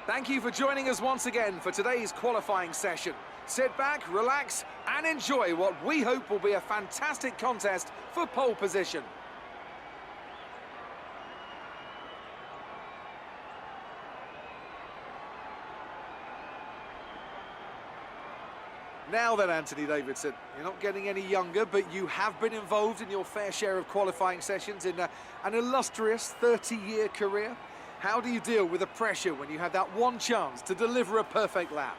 Thank you for joining us once again for today's qualifying session. Sit back, relax, and enjoy what we hope will be a fantastic contest for pole position. Now then, Anthony Davidson, you're not getting any younger, but you have been involved in your fair share of qualifying sessions in an illustrious 30-year career. How do you deal with the pressure when you have that one chance to deliver a perfect lap?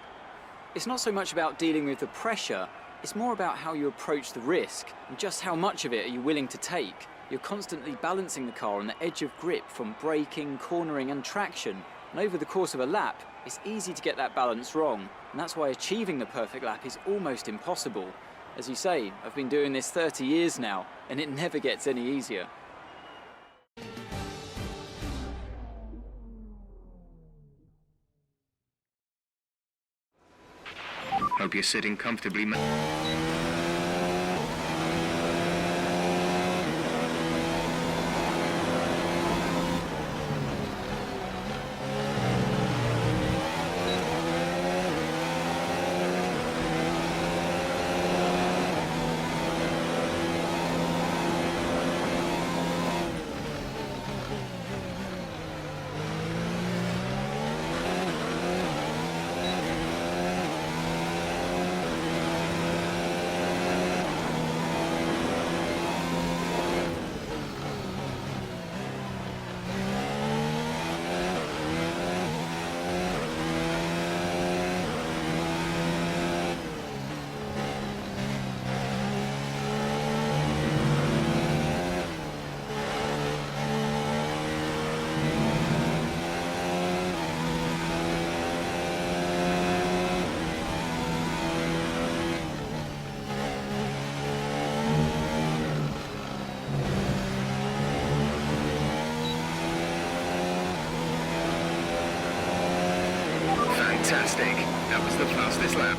It's not so much about dealing with the pressure, it's more about how you approach the risk and just how much of it are you willing to take. You're constantly balancing the car on the edge of grip from braking, cornering and traction. And over the course of a lap, it's easy to get that balance wrong. And that's why achieving the perfect lap is almost impossible. As you say, I've been doing this 30 years now, and it never gets any easier. Hope you're sitting comfortably. Fantastic. That was the fastest lap.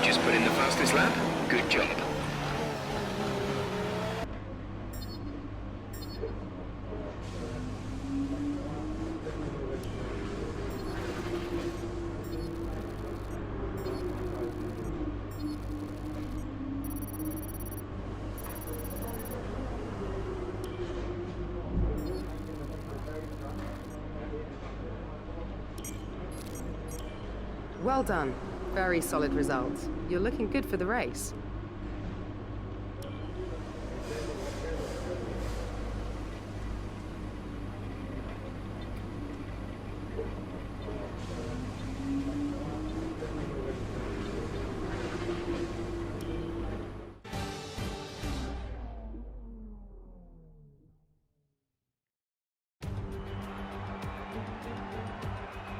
Just put in the fastest lap. Good job. Well done. Very solid results. You're looking good for the race.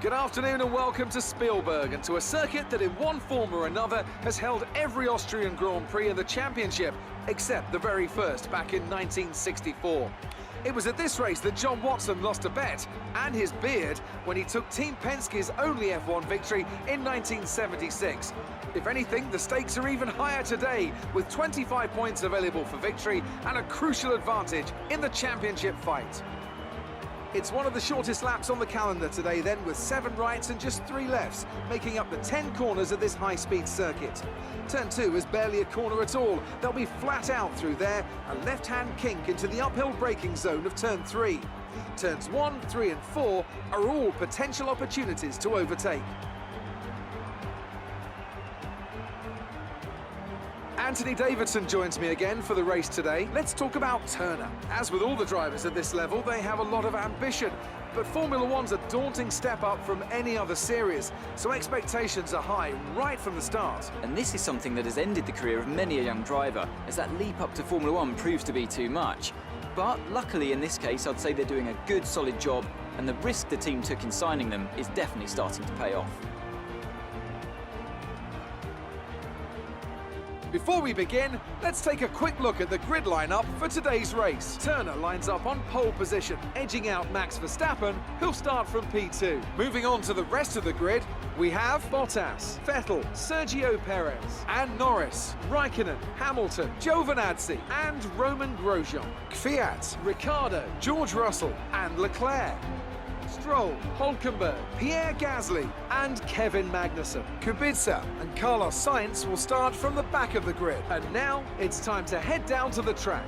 Good afternoon and welcome to Spielberg and to a circuit that in one form or another has held every Austrian Grand Prix in the championship except the very first back in 1964. It was at this race that John Watson lost a bet and his beard when he took Team Penske's only F1 victory in 1976. If anything, the stakes are even higher today, with 25 points available for victory and a crucial advantage in the championship fight. It's one of the shortest laps on the calendar today then, with 7 rights and just 3 lefts, making up the 10 corners of this high-speed circuit. Turn 2 is barely a corner at all. They'll be flat out through there, a left-hand kink into the uphill braking zone of Turn 3. Turns 1, 3 and 4 are all potential opportunities to overtake. Anthony Davidson joins me again for the race today. Let's talk about Turner. As with all the drivers at this level, they have a lot of ambition. But Formula One's a daunting step up from any other series, so expectations are high right from the start. And this is something that has ended the career of many a young driver, as that leap up to Formula One proves to be too much. But luckily in this case, I'd say they're doing a good, solid job, and the risk the team took in signing them is definitely starting to pay off. Before we begin, let's take a quick look at the grid lineup for today's race. Turner lines up on pole position, edging out Max Verstappen, who'll start from P2. Moving on to the rest of the grid, we have Bottas, Vettel, Sergio Perez, and Norris, Raikkonen, Hamilton, Giovinazzi, and Roman Grosjean. Kvyat, Ricciardo, George Russell, and Leclerc. Stroll, Hulkenberg, Pierre Gasly, and Kevin Magnussen. Kubica and Carlos Sainz will start from the back of the grid. And now it's time to head down to the track.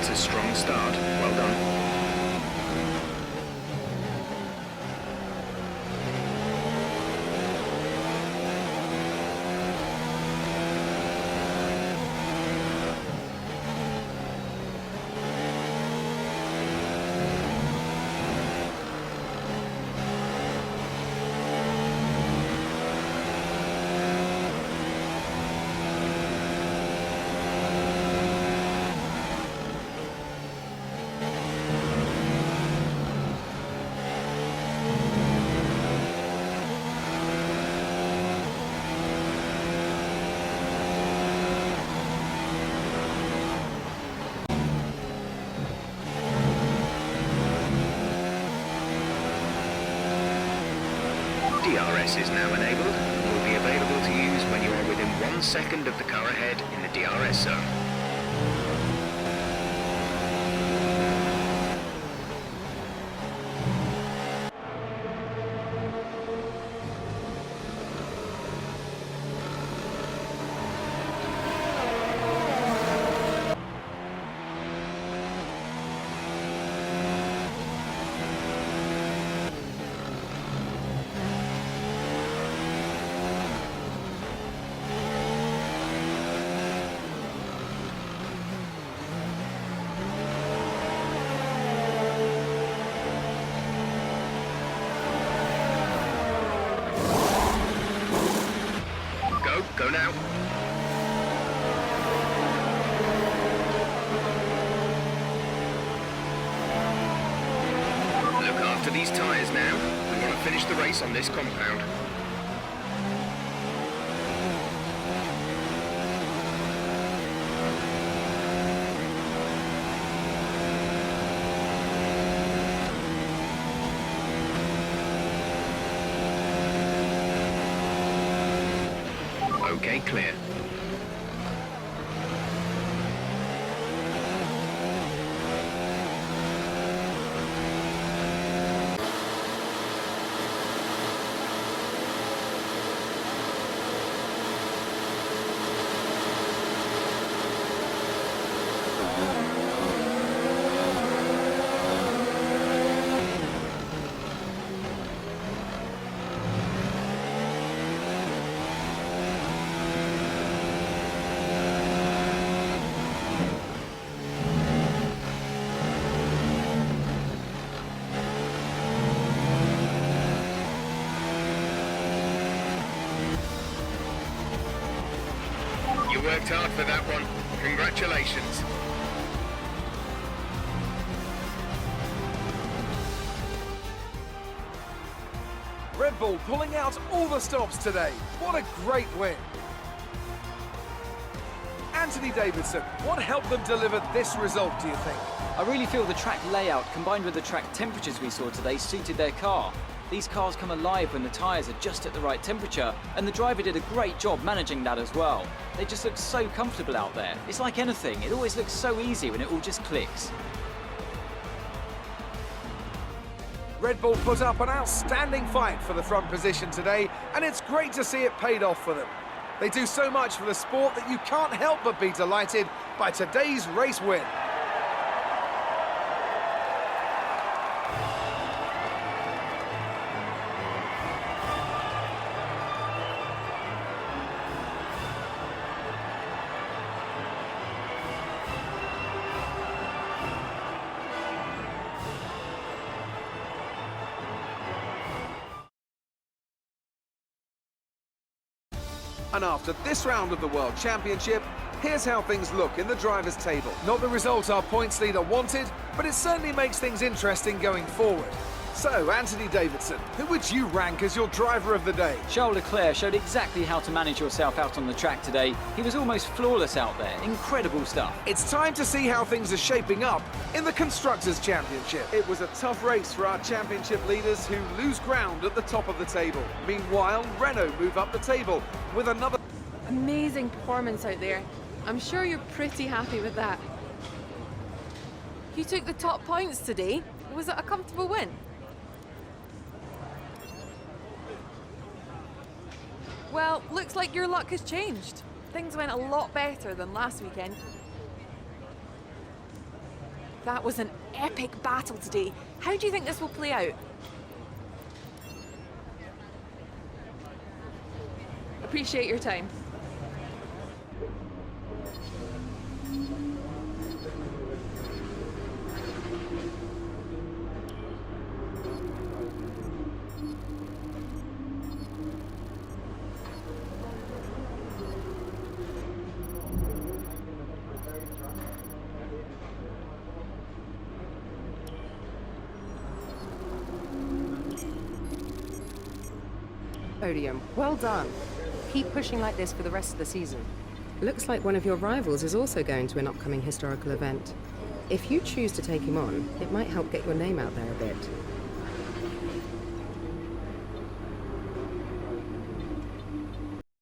That's a strong start. Well done. DRS is now enabled and will be available to use when you are within 1 second of the car ahead in the DRS zone. Go now. Look after these tyres now. We want to finish the race on this compound. Okay, clear. worked hard for that one. Congratulations. Red Bull pulling out all the stops today. What a great win. Anthony Davidson, what helped them deliver this result, do you think? I really feel the track layout combined with the track temperatures we saw today suited their car. These cars come alive when the tyres are just at the right temperature, and the driver did a great job managing that as well. They just look so comfortable out there. It's like anything, it always looks so easy when it all just clicks. Red Bull put up an outstanding fight for the front position today, and it's great to see it paid off for them. They do so much for the sport that you can't help but be delighted by today's race win. And after this round of the World Championship, here's how things look in the drivers' table. Not the result our points leader wanted, but it certainly makes things interesting going forward. So, Anthony Davidson, who would you rank as your driver of the day? Charles Leclerc showed exactly how to manage yourself out on the track today. He was almost flawless out there. Incredible stuff. It's time to see how things are shaping up in the Constructors' Championship. It was a tough race for our championship leaders who lose ground at the top of the table. Meanwhile, Renault move up the table with another... Amazing performance out there. I'm sure you're pretty happy with that. You took the top points today. Was it a comfortable win? Well, looks like your luck has changed. Things went a lot better than last weekend. That was an epic battle today. How do you think this will play out? Appreciate your time. Podium. Well done. Keep pushing like this for the rest of the season. Looks like one of your rivals is also going to an upcoming historical event. If you choose to take him on, it might help get your name out there a bit.